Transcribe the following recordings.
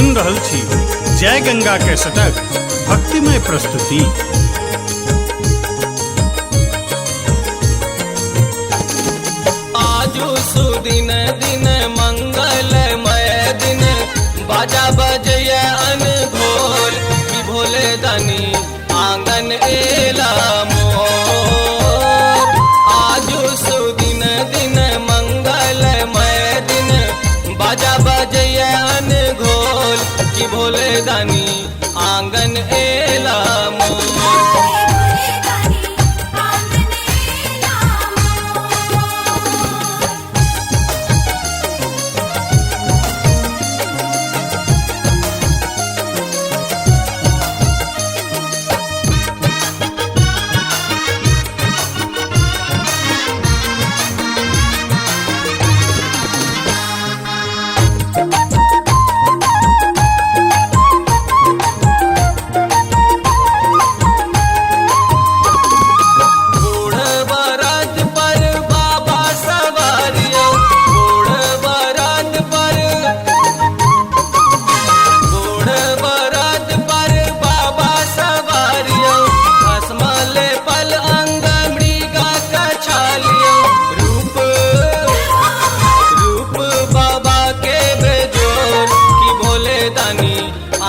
सुन रहल छी जय गंगा के सटक भक्तिमय प्रस्तुति। आजू सुदिन दिन मंगलमय दिन बाजा बजय अनघोल की भोले दानी आंगन एला मोर। आजू सुदिन दिन मंगलमय दिन बाजा बजय अनघोल की भोले दानी आंगन एला मोर।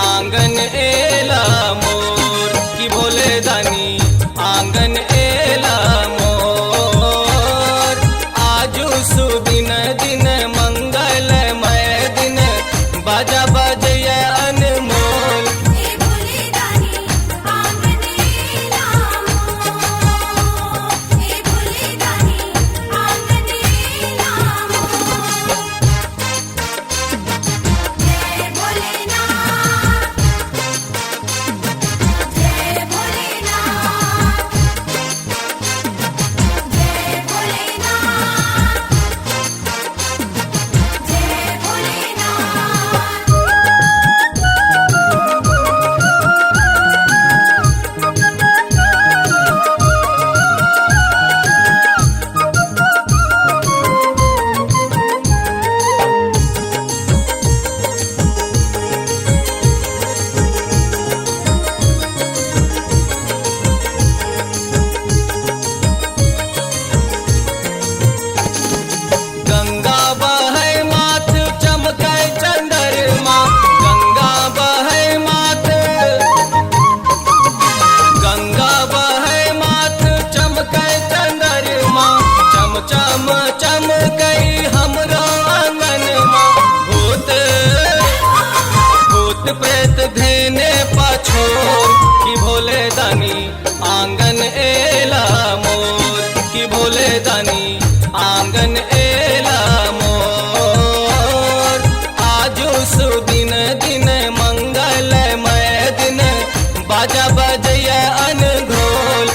आंगन एला मोर की भोले दानी आंगन एला मोर। आजू सुदिन दिन मंगलमय दिन बाजा बजय अनमोल। चम चम गई हमरो आंगन भूत भूत प्रेत धेने पाछोर की भोले दानी आंगन एला मोर की भोले दानी आंगन एला मोर। आजू सुदिन दिन मंगलमय दिन बाजा बजय अनघोल।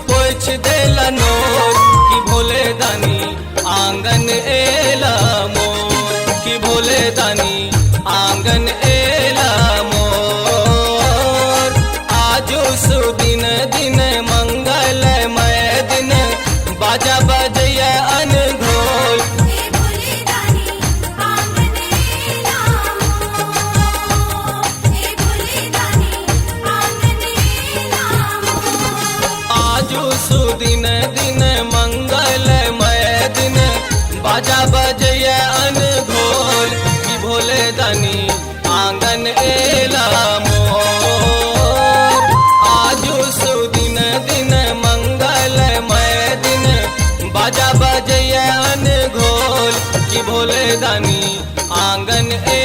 पोछ देला नोर की भोले दानी आंगन एला मोर की भोले दानी आंगन एला मोर। आजू सुदिन दिन मंगलमय दिन बाजा बजय अनघोल। आजू सुदिन दिन मंगलमय दिन बाजा बजय अनघोल की भोले दानी मर्दानी आंगन ए